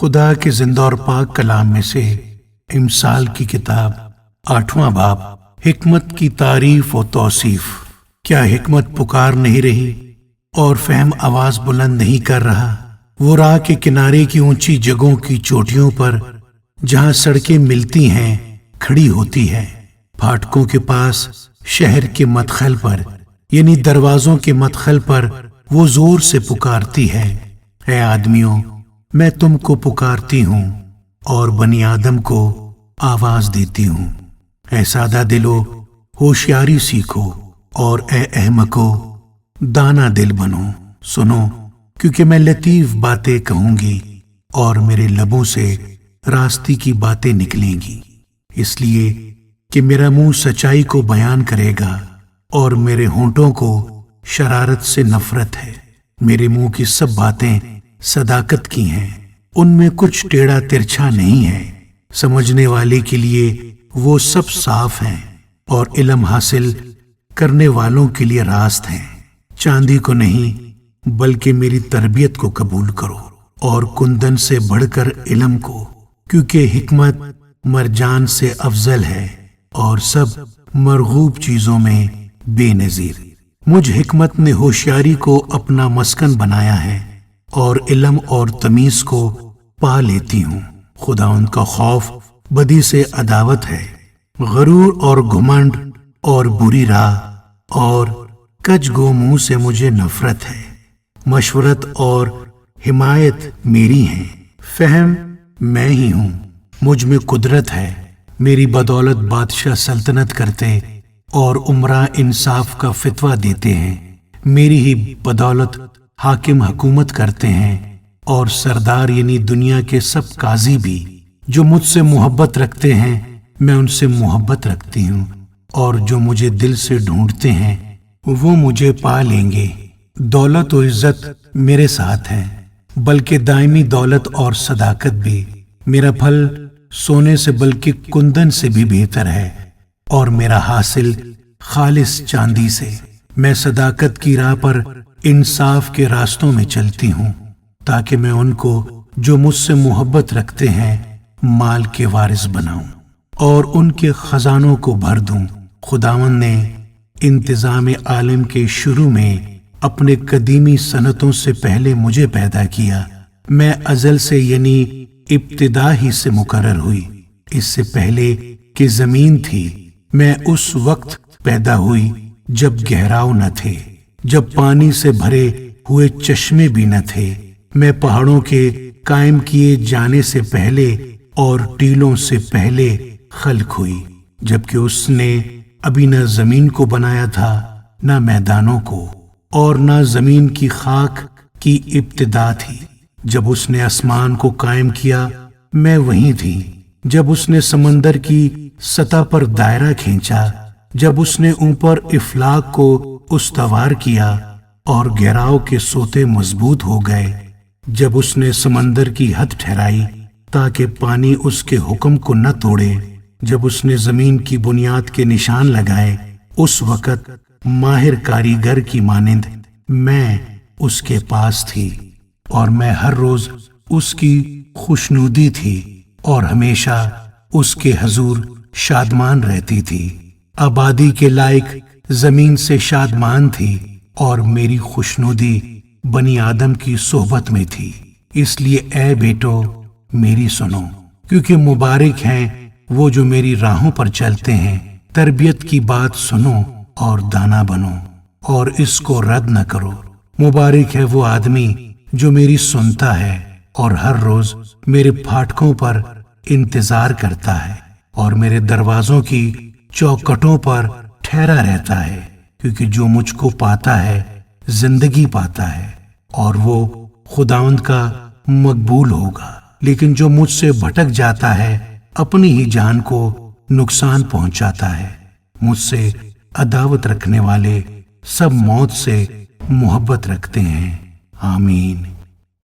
خدا کے زندہ اور پاک کلام میں سے امثال کی کتاب 8واں باب، حکمت کی تعریف و توصیف۔ کیا حکمت پکار نہیں رہی اور فہم آواز بلند نہیں کر رہا؟ وہ راہ کے کنارے کی اونچی جگہوں کی چوٹیوں پر جہاں سڑکیں ملتی ہیں کھڑی ہوتی ہے، پھاٹکوں کے پاس، شہر کے مدخل پر یعنی دروازوں کے مدخل پر وہ زور سے پکارتی ہے، اے آدمیوں میں تم کو پکارتی ہوں اور بنی آدم کو آواز دیتی ہوں۔ اے سادہ دلو ہوشیاری سیکھو اور اے احمقو دانا دل بنو۔ سنو کیونکہ میں لطیف باتیں کہوں گی اور میرے لبوں سے راستی کی باتیں نکلیں گی، اس لیے کہ میرا منہ سچائی کو بیان کرے گا اور میرے ہونٹوں کو شرارت سے نفرت ہے۔ میرے منہ کی سب باتیں صداقت کی ہیں، ان میں کچھ ٹیڑھا ترچھا نہیں ہے۔ سمجھنے والے کے لیے وہ سب صاف ہیں اور علم حاصل کرنے والوں کے لیے راست ہیں۔ چاندی کو نہیں بلکہ میری تربیت کو قبول کرو اور کندن سے بڑھ کر علم کو، کیونکہ حکمت مرجان سے افضل ہے اور سب مرغوب چیزوں میں بے نظیر۔ مجھ حکمت نے ہوشیاری کو اپنا مسکن بنایا ہے اور علم اور تمیز کو پا لیتی ہوں۔ خدا ان کا خوف بدی سے عداوت ہے، غرور اور گھمنڈ اور بری راہ اور کج گو منہ سے مجھے نفرت ہے۔ مشورت اور حمایت میری ہیں، فہم میں ہی ہوں، مجھ میں قدرت ہے۔ میری بدولت بادشاہ سلطنت کرتے اور عمرہ انصاف کا فتویٰ دیتے ہیں۔ میری ہی بدولت حاکم حکومت کرتے ہیں اور سردار یعنی دنیا کے سب قاضی بھی۔ جو مجھ سے محبت رکھتے ہیں میں ان سے محبت رکھتی ہوں، اور جو مجھے دل سے ڈھونڈتے ہیں وہ مجھے پا لیں گے۔ دولت و عزت میرے ساتھ ہیں، بلکہ دائمی دولت اور صداقت بھی۔ میرا پھل سونے سے بلکہ کندن سے بھی بہتر ہے اور میرا حاصل خالص چاندی سے۔ میں صداقت کی راہ پر انصاف کے راستوں میں چلتی ہوں تاکہ میں ان کو جو مجھ سے محبت رکھتے ہیں مال کے وارث بناؤں اور ان کے خزانوں کو بھر دوں۔ خداوند نے انتظام عالم کے شروع میں اپنے قدیمی صنعتوں سے پہلے مجھے پیدا کیا۔ میں ازل سے یعنی ابتدا ہی سے مقرر ہوئی، اس سے پہلے کہ زمین تھی۔ میں اس وقت پیدا ہوئی جب گہراؤ نہ تھے، جب پانی سے بھرے ہوئے چشمے بھی نہ تھے۔ میں پہاڑوں کے قائم کیے جانے سے پہلے اور ٹیلوں سے پہلے خلق ہوئی، جبکہ اس نے ابھی نہ زمین کو بنایا تھا نہ میدانوں کو، اور نہ زمین کی خاک کی ابتدا تھی۔ جب اس نے آسمان کو قائم کیا میں وہیں تھی، جب اس نے سمندر کی سطح پر دائرہ کھینچا، جب اس نے اوپر افلاک کو استوار کیا اور گہراؤ کے سوتے مضبوط ہو گئے، جب اس نے سمندر کی حد ٹھہرائی تاکہ پانی اس کے حکم کو نہ توڑے، جب اس نے زمین کی بنیاد کے نشان لگائے، اس وقت ماہر کاریگر کی مانند میں اس کے پاس تھی، اور میں ہر روز اس کی خوشنودی تھی اور ہمیشہ اس کے حضور شادمان رہتی تھی۔ آبادی کے لائق زمین سے شادمان تھی اور میری خوشنودی بنی آدم کی صحبت میں تھی۔ اس لیے اے بیٹو میری سنو، کیونکہ مبارک ہیں وہ جو میری راہوں پر چلتے ہیں۔ تربیت کی بات سنو اور دانا بنو اور اس کو رد نہ کرو۔ مبارک ہے وہ آدمی جو میری سنتا ہے اور ہر روز میرے پھاٹکوں پر انتظار کرتا ہے اور میرے دروازوں کی چوکٹوں پر ٹھہرا رہتا ہے، کیونکہ جو مجھ کو پاتا ہے زندگی پاتا ہے اور وہ خداوند کا مقبول ہوگا۔ لیکن جو مجھ سے بھٹک جاتا ہے اپنی ہی جان کو نقصان پہنچاتا ہے۔ مجھ سے عداوت رکھنے والے سب موت سے محبت رکھتے ہیں۔ آمین۔